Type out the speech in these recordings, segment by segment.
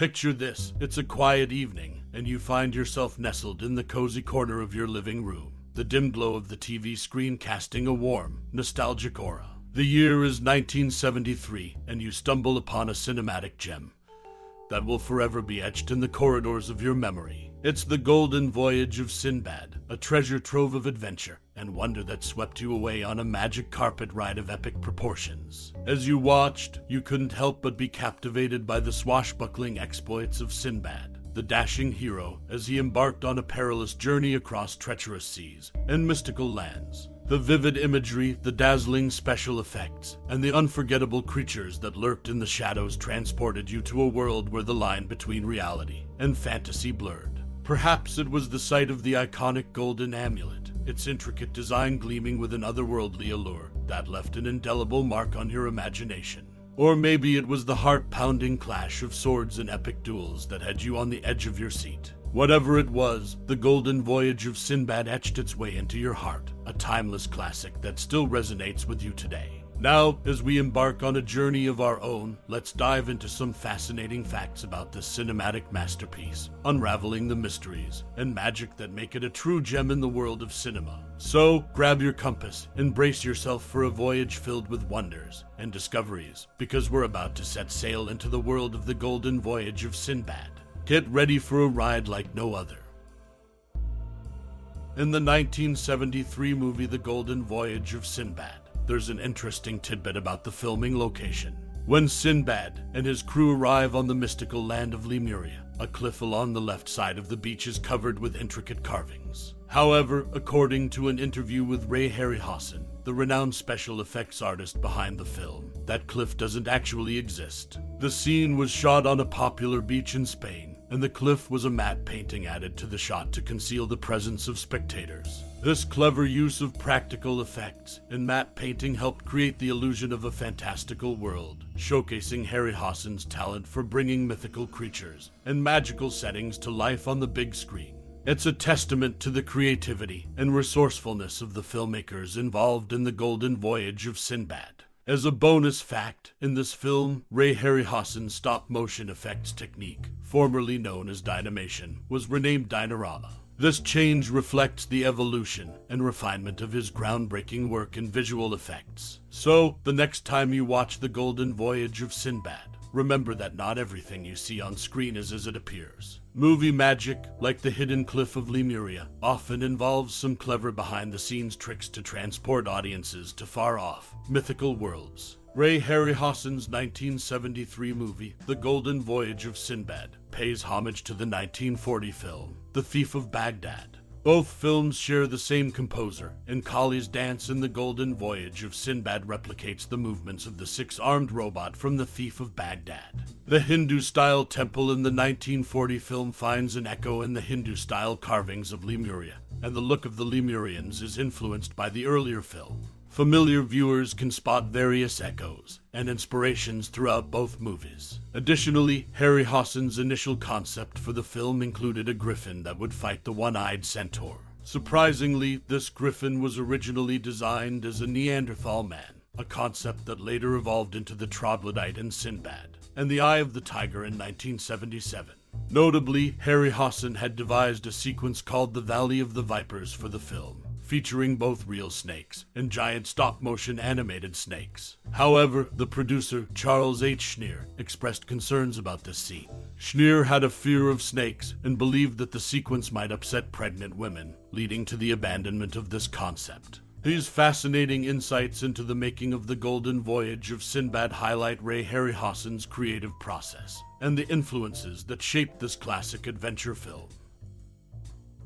Picture this, it's a quiet evening, and you find yourself nestled in the cozy corner of your living room, the dim glow of the TV screen casting a warm, nostalgic aura. The year is 1973, and you stumble upon a cinematic gem that will forever be etched in the corridors of your memory. It's the golden voyage of Sinbad, a treasure trove of adventure and wonder that swept you away on a magic carpet ride of epic proportions. As you watched, you couldn't help but be captivated by the swashbuckling exploits of Sinbad, the dashing hero, as he embarked on a perilous journey across treacherous seas and mystical lands. The vivid imagery, the dazzling special effects, and the unforgettable creatures that lurked in the shadows transported you to a world where the line between reality and fantasy blurred. Perhaps it was the sight of the iconic golden amulet, its intricate design gleaming with an otherworldly allure that left an indelible mark on your imagination. Or maybe it was the heart-pounding clash of swords and epic duels that had you on the edge of your seat. Whatever it was, the golden voyage of Sinbad etched its way into your heart, a timeless classic that still resonates with you today. Now, as we embark on a journey of our own, let's dive into some fascinating facts about this cinematic masterpiece, unraveling the mysteries and magic that make it a true gem in the world of cinema. So, grab your compass and brace yourself for a voyage filled with wonders and discoveries, because we're about to set sail into the world of the golden voyage of Sinbad. Get ready for a ride like no other. In the 1973 movie The Golden Voyage of Sinbad, there's an interesting tidbit about the filming location. When Sinbad and his crew arrive on the mystical land of Lemuria, a cliff along the left side of the beach is covered with intricate carvings. However, according to an interview with Ray Harryhausen, the renowned special effects artist behind the film, that cliff doesn't actually exist. The scene was shot on a popular beach in Spain, and the cliff was a matte painting added to the shot to conceal the presence of spectators. This clever use of practical effects and matte painting helped create the illusion of a fantastical world, showcasing Harryhausen's talent for bringing mythical creatures and magical settings to life on the big screen. It's a testament to the creativity and resourcefulness of the filmmakers involved in the golden voyage of Sinbad. As a bonus fact, in this film, Ray Harryhausen's stop-motion effects technique, formerly known as Dynamation, was renamed Dynarama. This change reflects the evolution and refinement of his groundbreaking work in visual effects. So, the next time you watch The Golden Voyage of Sinbad, remember that not everything you see on screen is as it appears. Movie magic, like the hidden cliff of Lemuria, often involves some clever behind-the-scenes tricks to transport audiences to far-off, mythical worlds. Ray Harryhausen's 1973 movie, The Golden Voyage of Sinbad, pays homage to the 1940 film, The Thief of Baghdad. Both films share the same composer, and Kali's dance in The Golden Voyage of Sinbad replicates the movements of the six-armed robot from The Thief of Baghdad. The Hindu-style temple in the 1940 film finds an echo in the Hindu-style carvings of Lemuria, and the look of the Lemurians is influenced by the earlier film. Familiar viewers can spot various echoes and inspirations throughout both movies. Additionally, Harryhausen's initial concept for the film included a griffin that would fight the one-eyed centaur. Surprisingly, this griffin was originally designed as a Neanderthal man, a concept that later evolved into the troglodyte in Sinbad, and the Eye of the Tiger in 1977. Notably, Harryhausen had devised a sequence called the Valley of the Vipers for the film, featuring both real snakes and giant stop-motion animated snakes. However, the producer, Charles H. Schneer, expressed concerns about this scene. Schneer had a fear of snakes and believed that the sequence might upset pregnant women, leading to the abandonment of this concept. These fascinating insights into the making of The Golden Voyage of Sinbad highlight Ray Harryhausen's creative process and the influences that shaped this classic adventure film.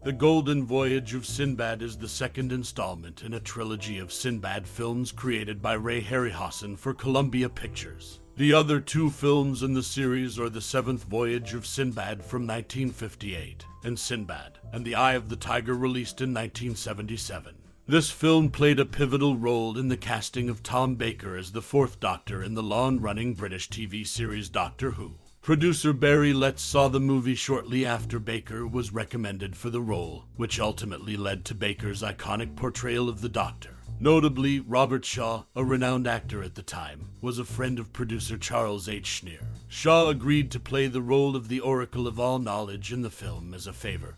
The Golden Voyage of Sinbad is the second installment in a trilogy of Sinbad films created by Ray Harryhausen for Columbia Pictures. The other two films in the series are The Seventh Voyage of Sinbad from 1958 and Sinbad and the Eye of the Tiger released in 1977. This film played a pivotal role in the casting of Tom Baker as the Fourth Doctor in the long-running British TV series Doctor Who. Producer Barry Letts saw the movie shortly after Baker was recommended for the role, which ultimately led to Baker's iconic portrayal of the Doctor. Notably, Robert Shaw, a renowned actor at the time, was a friend of producer Charles H. Schneer. Shaw agreed to play the role of the Oracle of All Knowledge in the film as a favor,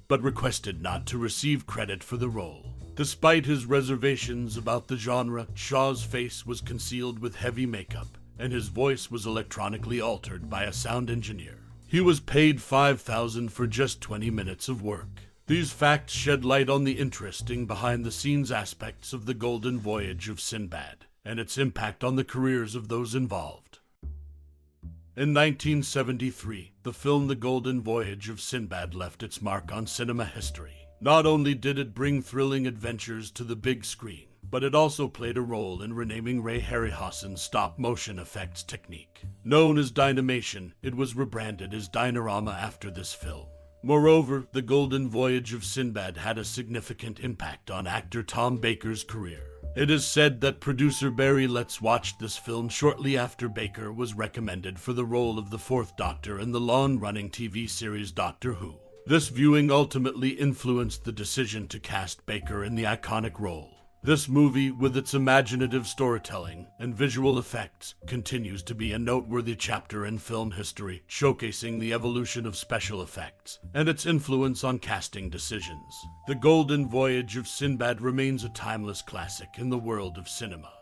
but requested not to receive credit for the role. Despite his reservations about the genre, Shaw's face was concealed with heavy makeup, and his voice was electronically altered by a sound engineer. He was paid $5,000 for just 20 minutes of work. These facts shed light on the interesting behind-the-scenes aspects of the Golden Voyage of Sinbad, and its impact on the careers of those involved. In 1973, the film The Golden Voyage of Sinbad left its mark on cinema history. Not only did it bring thrilling adventures to the big screen, but it also played a role in renaming Ray Harryhausen's stop-motion effects technique. Known as Dynamation, it was rebranded as Dynarama after this film. Moreover, The Golden Voyage of Sinbad had a significant impact on actor Tom Baker's career. It is said that producer Barry Letts watched this film shortly after Baker was recommended for the role of the Fourth Doctor in the long-running TV series Doctor Who. This viewing ultimately influenced the decision to cast Baker in the iconic role. This movie, with its imaginative storytelling and visual effects, continues to be a noteworthy chapter in film history, showcasing the evolution of special effects and its influence on casting decisions. The Golden Voyage of Sinbad remains a timeless classic in the world of cinema.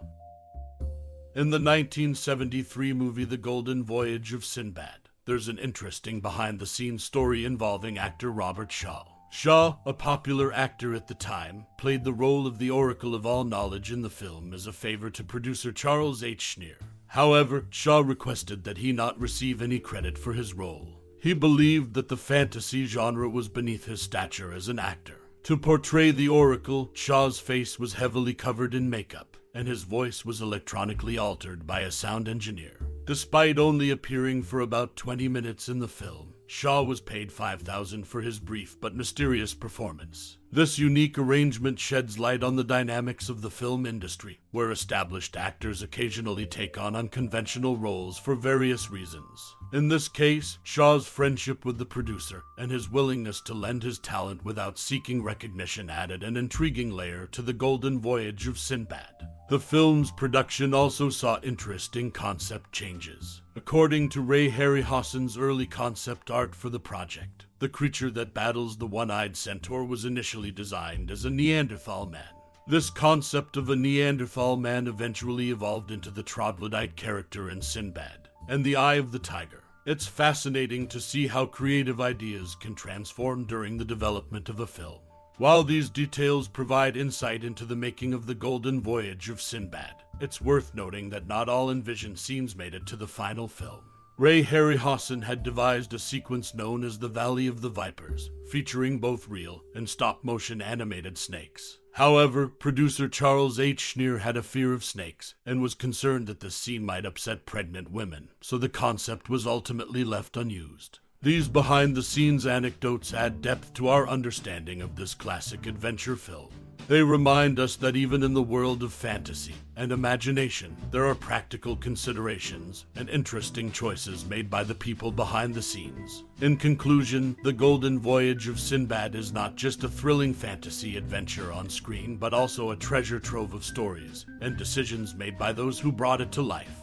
In the 1973 movie The Golden Voyage of Sinbad, there's an interesting behind-the-scenes story involving actor Robert Shaw. Shaw, a popular actor at the time, played the role of the Oracle of All Knowledge in the film as a favor to producer Charles H. Schneer. However, Shaw requested that he not receive any credit for his role. He believed that the fantasy genre was beneath his stature as an actor. To portray the Oracle, Shaw's face was heavily covered in makeup, and his voice was electronically altered by a sound engineer. Despite only appearing for about 20 minutes in the film, Shaw was paid $5,000 for his brief but mysterious performance. This unique arrangement sheds light on the dynamics of the film industry, where established actors occasionally take on unconventional roles for various reasons. In this case, Shaw's friendship with the producer and his willingness to lend his talent without seeking recognition added an intriguing layer to the Golden Voyage of Sinbad. The film's production also saw interesting concept changes. According to Ray Harryhausen's early concept art for the project, the creature that battles the one-eyed centaur was initially designed as a Neanderthal man. This concept of a Neanderthal man eventually evolved into the troglodyte character in Sinbad and the Eye of the Tiger. It's fascinating to see how creative ideas can transform during the development of a film. While these details provide insight into the making of the Golden Voyage of Sinbad, it's worth noting that not all envisioned scenes made it to the final film. Ray Harryhausen had devised a sequence known as the Valley of the Vipers, featuring both real and stop-motion animated snakes. However, producer Charles H. Schneer had a fear of snakes and was concerned that this scene might upset pregnant women, so the concept was ultimately left unused. These behind-the-scenes anecdotes add depth to our understanding of this classic adventure film. They remind us that even in the world of fantasy and imagination, there are practical considerations and interesting choices made by the people behind the scenes. In conclusion, The Golden Voyage of Sinbad is not just a thrilling fantasy adventure on screen, but also a treasure trove of stories and decisions made by those who brought it to life.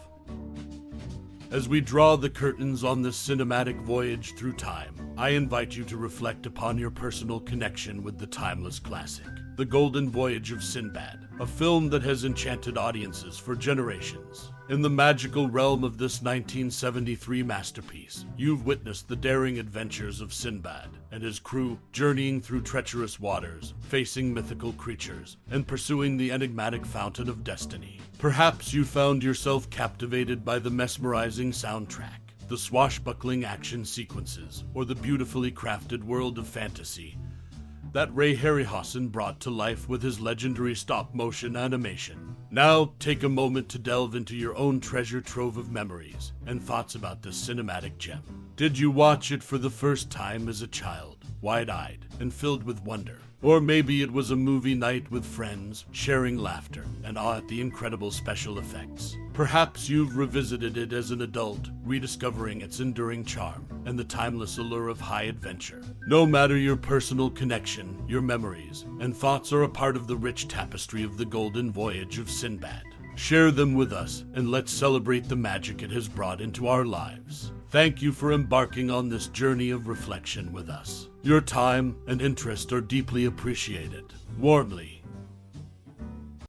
As we draw the curtains on this cinematic voyage through time, I invite you to reflect upon your personal connection with the timeless classic, The Golden Voyage of Sinbad, a film that has enchanted audiences for generations. In the magical realm of this 1973 masterpiece, you've witnessed the daring adventures of Sinbad and his crew journeying through treacherous waters, facing mythical creatures, and pursuing the enigmatic fountain of destiny. Perhaps you found yourself captivated by the mesmerizing soundtrack, the swashbuckling action sequences, or the beautifully crafted world of fantasy that Ray Harryhausen brought to life with his legendary stop-motion animation. Now, take a moment to delve into your own treasure trove of memories and thoughts about this cinematic gem. Did you watch it for the first time as a child, wide-eyed and filled with wonder? Or maybe it was a movie night with friends, sharing laughter and awe at the incredible special effects. Perhaps you've revisited it as an adult, rediscovering its enduring charm and the timeless allure of high adventure. No matter your personal connection, your memories and thoughts are a part of the rich tapestry of the Golden Voyage of Sinbad. Share them with us, and let's celebrate the magic it has brought into our lives. Thank you for embarking on this journey of reflection with us. Your time and interest are deeply appreciated. Warmly,